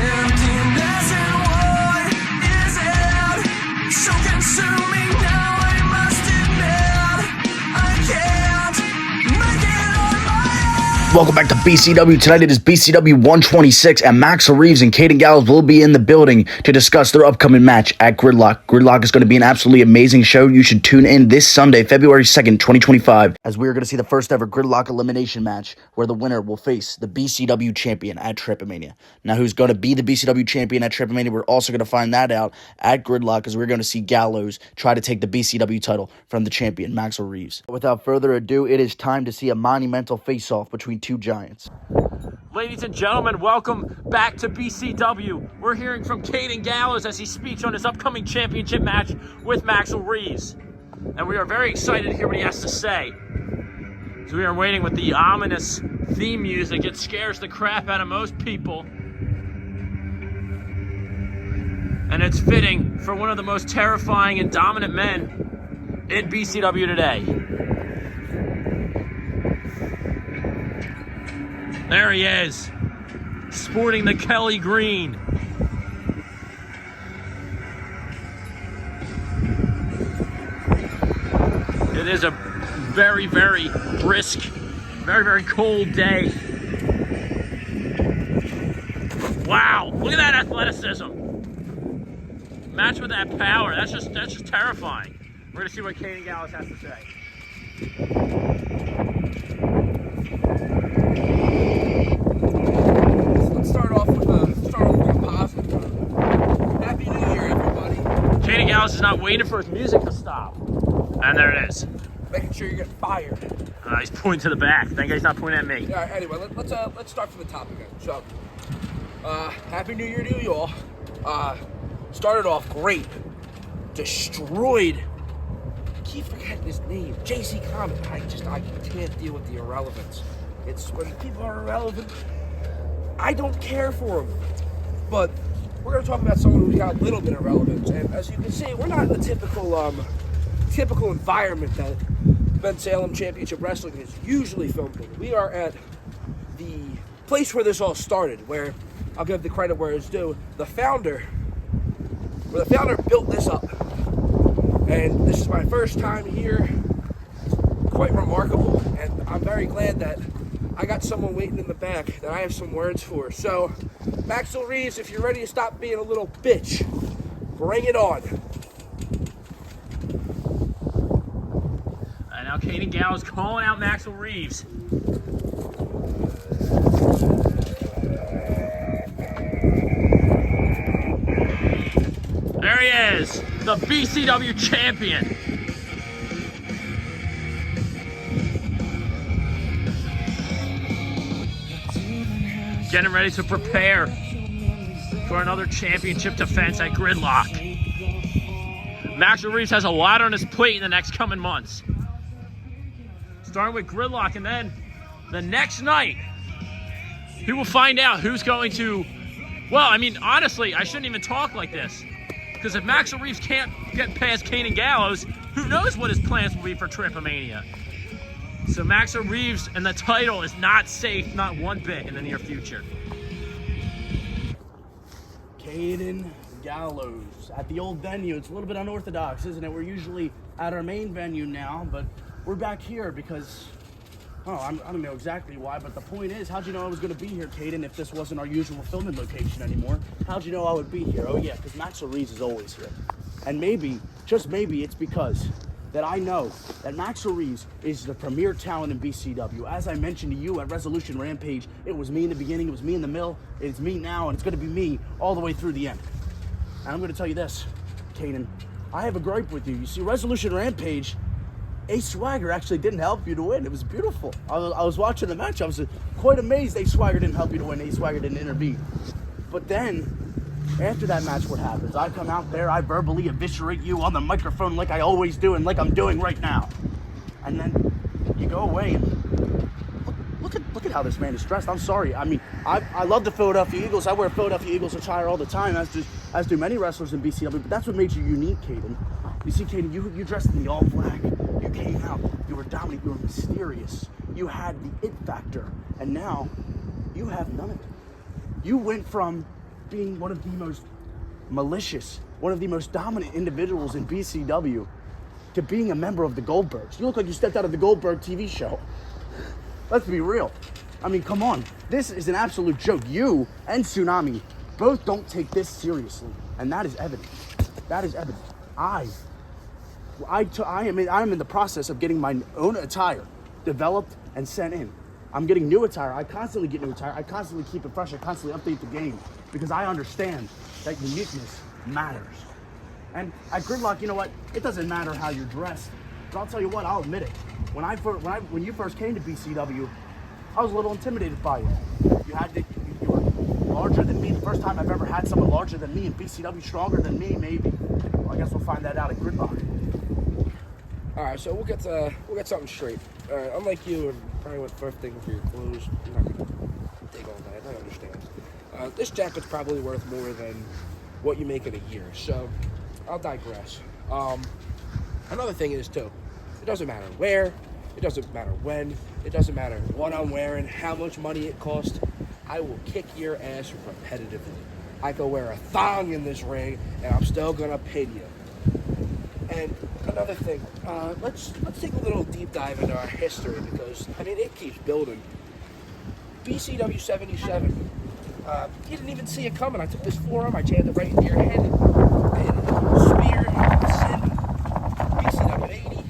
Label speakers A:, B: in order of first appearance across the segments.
A: Emptiness and void is it, so consuming now I must admit I can't make it on my own.
B: Welcome back to BCW. Tonight it is BCW 126, and Maxel Reeves and Kaden Gallows will be in the building to discuss their upcoming match at GridLock. GridLock is going to be an absolutely amazing show. You should tune in this Sunday, February 2nd, 2025, as we are going to see the first ever GridLock elimination match where the winner will face the BCW champion at Tripomania. Now, who's going to be the BCW champion at Tripomania? We're also going to find that out at GridLock, as we're going to see Gallows try to take the BCW title from the champion, Maxel Reeves. Without further ado, it is time to see a monumental face-off between two giants.
C: Ladies and gentlemen, welcome back to BCW. We're hearing from Kaden Gallows as he speaks on his upcoming championship match with Maxel Reeves. And we are very excited to hear what he has to say. So we are waiting with the ominous theme music. It scares the crap out of most people. And it's fitting for one of the most terrifying and dominant men in BCW today. There he is, sporting the Kelly green. It is a very, very brisk, very, very cold day. Wow, look at that athleticism. Match with that power, that's just terrifying. We're gonna see what Kaden Gallows has to say.
D: Start off with a positive note. Happy New Year, everybody.
C: Kaden Gallows is not waiting for his music to stop. And there it is.
D: Making sure you get fired.
C: He's pointing to the back. Thank God he's not pointing at me.
D: All right, anyway, let's start from the top again. So, Happy New Year to you all. Started off great. Destroyed. Keep forgetting his name. JC Comet. I can't deal with the irrelevance. It's when people are irrelevant, I don't care for them. But we're going to talk about someone who's got a little bit of relevance. And as you can see, we're not in the typical environment that Ben Salem Championship Wrestling is usually filmed in. We are at the place where this all started, where I'll give the credit where it's due. The founder built this up. And this is my first time here. Quite remarkable. And I'm very glad that I got someone waiting in the back that I have some words for. So, Maxel Reeves, if you're ready to stop being a little bitch, bring it on.
C: And now Kaden Gallows calling out Maxel Reeves. There he is, the BCW champion. Getting ready to prepare for another championship defense at GridLock. Maxel Reeves has a lot on his plate in the next coming months. Starting with GridLock, and then the next night, he will find out who's going to, well, I mean, honestly, I shouldn't even talk like this. Because if Maxel Reeves can't get past Kaden Gallows, who knows what his plans will be for Tripomania. So Maxel Reeves and the title is not safe, not one bit in the near future.
B: Kaden Gallows at the old venue. It's a little bit unorthodox, isn't it? We're usually at our main venue now, but we're back here because, I don't know exactly why, but the point is, how'd you know I was going to be here, Caden, if this wasn't our usual filming location anymore? How'd you know I would be here? Oh yeah, because Maxel Reeves is always here. And maybe, just maybe, it's because that I know that Maxel Reeves is the premier talent in BCW. As I mentioned to you at Resolution Rampage, it was me in the beginning, it was me in the middle, it's me now, and it's going to be me all the way through the end. And I'm going to tell you this, Caden, I have a gripe with you. You see, Resolution Rampage, Ace Swagger actually didn't help you to win. It was beautiful. I was watching the match. I was quite amazed Ace Swagger didn't help you to win. Ace Swagger didn't intervene. But then, after that match, what happens? I come out there, I verbally eviscerate you on the microphone like I always do and like I'm doing right now. And then you go away and look at how this man is dressed. I'm sorry. I mean, I love the Philadelphia Eagles. I wear Philadelphia Eagles attire all the time, as do many wrestlers in BCW. But that's what made you unique, Caden. You see, Caden, you dressed in the all black. You came out. You were dominant. You were mysterious. You had the it factor. And now, you have none of it. You went from being one of the most malicious, one of the most dominant individuals in BCW, to being a member of the Goldbergs. You look like you stepped out of the Goldberg TV show. Let's be real. I mean, come on. This is an absolute joke. You and Tsunami both don't take this seriously, and that is evident. That is evident. I am in the process of getting my own attire developed and sent in. I'm getting new attire. I constantly get new attire. I constantly keep it fresh. I constantly update the game because I understand that uniqueness matters. And at GridLock, you know what? It doesn't matter how you're dressed. But I'll tell you what, I'll admit it. When you first came to BCW, I was a little intimidated by you. You were larger than me. The first time I've ever had someone larger than me in BCW, stronger than me, maybe. Well, I guess we'll find that out at GridLock.
D: All right, so we'll get something straight. All right, unlike you, and probably went first thing for your clothes. I'm not gonna dig all that. I understand. This jacket's probably worth more than what you make in a year. So I'll digress. Another thing is too, it doesn't matter where, it doesn't matter when, it doesn't matter what I'm wearing, how much money it costs. I will kick your ass repetitively. I could wear a thong in this ring, and I'm still gonna pin you. And another thing, let's take a little deep dive into our history because I mean it keeps building. BCW 77. You didn't even see it coming. I took this forearm, I jammed it right into your head. I hit a spear, sin. BCW 80.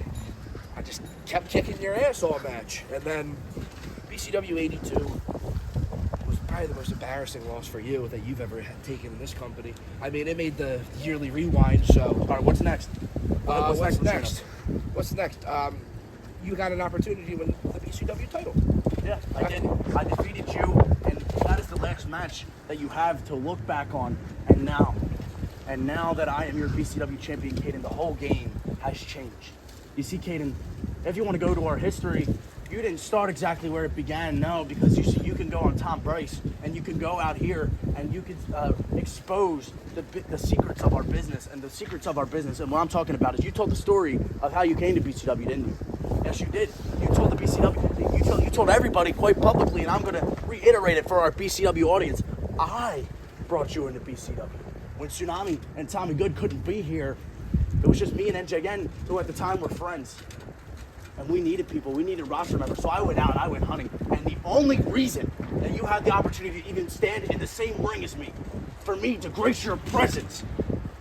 D: I just kept kicking your ass all match. And then BCW 82 was probably the most embarrassing loss for you that you've ever had taken in this company. I mean, it made the yearly rewind, so.
B: All right, what's next?
D: What's next? You got an opportunity to win the BCW title.
B: Yeah, I did. I defeated you, and that is the last match that you have to look back on. And now that I am your BCW champion, Caden, the whole game has changed. You see, Caden, if you want to go to our history, you didn't start exactly where it began, no, because you see, you can go on Tom Bryce, and you can go out here, and you can expose the secrets of our business, and the secrets of our business. And what I'm talking about is you told the story of how you came to BCW, didn't you? Yes, you did. You told the BCW, you told everybody quite publicly, and I'm going to reiterate it for our BCW audience. I brought you into BCW. When Tsunami and Tommy Good couldn't be here, it was just me and NJN, who at the time were friends. And we needed people, we needed roster members. So I went out, I went hunting. And the only reason that you had the opportunity to even stand in the same ring as me, for me to grace your presence,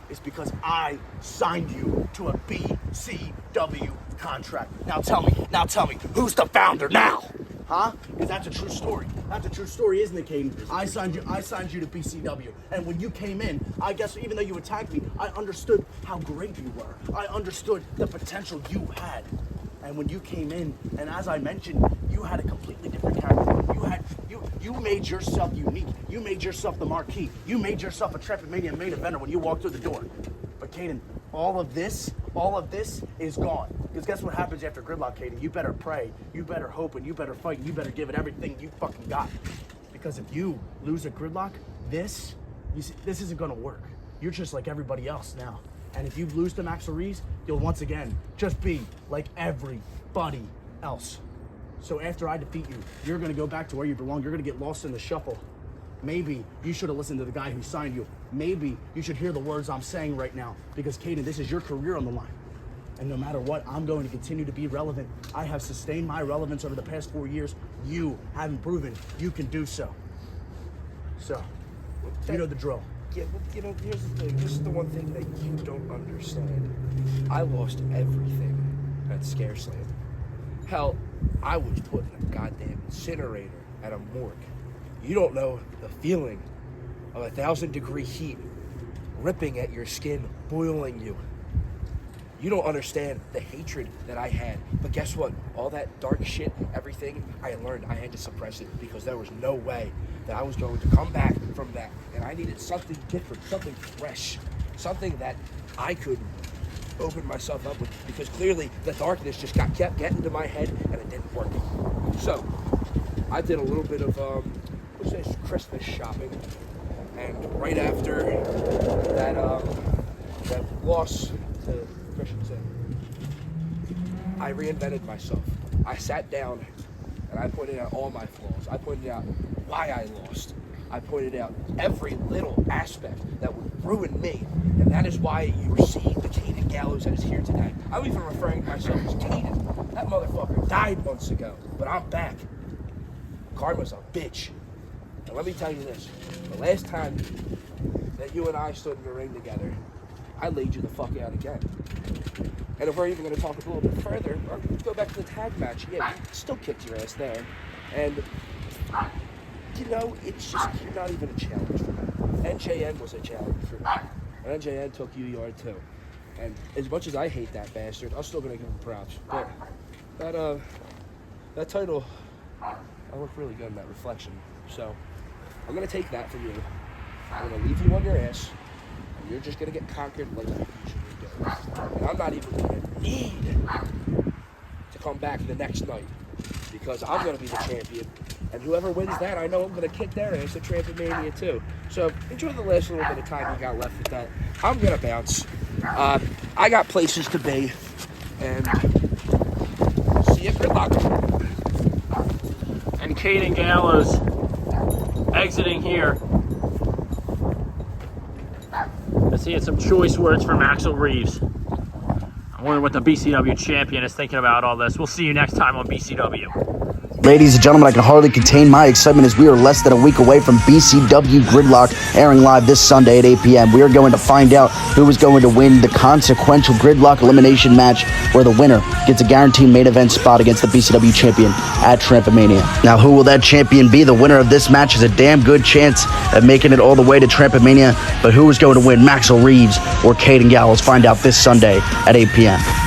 B: is because I signed you to a BCW contract. Now tell me, who's the founder now? Huh? Because that's a true story. That's a true story, isn't it, Caden? I signed you to BCW. And when you came in, I guess even though you attacked me, I understood how great you were. I understood the potential you had. And when you came in, and as I mentioned, you had a completely different character. You made yourself unique. You made yourself the marquee. You made yourself a Trepidmania main eventer when you walked through the door. But Caden, all of this is gone. Because guess what happens after GridLock, Caden? You better pray, you better hope, and you better fight, and you better give it everything you fucking got. Because if you lose at GridLock, this isn't gonna work. You're just like everybody else now. And if you lose to Maxel Reeves, you'll once again just be like everybody else. So after I defeat you, you're gonna go back to where you belong. You're gonna get lost in the shuffle. Maybe you should have listened to the guy who signed you. Maybe you should hear the words I'm saying right now. Because Caden, this is your career on the line. And no matter what, I'm going to continue to be relevant. I have sustained my relevance over the past 4 years. You haven't proven you can do so. So, you know the drill.
D: Yeah, well, you know, here's the thing. This is the one thing that you don't understand. I lost everything at Scareslam. Hell, I was put in a goddamn incinerator at a morgue. You don't know the feeling of 1,000-degree heat ripping at your skin, boiling you. You don't understand the hatred that I had. But guess what? All that dark shit, everything I learned, I had to suppress it because there was no way that I was going to come back from that. And I needed something different, something fresh, something that I could open myself up with because clearly the darkness just kept getting to my head and it didn't work. So I did a little bit of, what's this, Christmas shopping. And right after that loss to Christensen, I reinvented myself. I sat down and I pointed out all my flaws. I pointed out why I lost. I pointed out every little aspect that would ruin me. And that is why you are seeing the Kaden Gallows that is here today. I'm even referring to myself as Caden. That motherfucker died months ago, but I'm back. Karma's a bitch. And let me tell you this. The last time that you and I stood in the ring together, I laid you the fuck out again. And if we're even going to talk a little bit further, let's go back to the tag match. Yeah, we still kicked your ass there. And, you know, it's just, you're not even a challenge for me. NJN was a challenge for me. And NJN took you yard too. And as much as I hate that bastard, I'm still going to give him props. But that title, I look really good in that reflection. So I'm going to take that from you. I'm going to leave you on your ass. And you're just going to get conquered like you usually do. And I'm not even going to need to come back the next night. Because I'm going to be the champion. And whoever wins that, I know I'm going to kick their ass at Trampomania too. So enjoy the last little bit of time you got left with that. I'm going to bounce. I got places to be. And see you at GridLock.
C: And Kaden Gallows exiting here. Let's see some choice words from Maxel Reeves. I wonder what the BCW champion is thinking about all this. We'll see you next time on BCW.
E: Ladies and gentlemen, I can hardly contain my excitement as we are less than a week away from BCW GridLock airing live this Sunday at 8 p.m. We are going to find out who is going to win the consequential GridLock elimination match where the winner gets a guaranteed main event spot against the BCW champion at Trampomania. Now, who will that champion be? The winner of this match has a damn good chance of making it all the way to Trampomania, but who is going to win, Maxel Reeves or Kaden Gallows? Find out this Sunday at 8 p.m.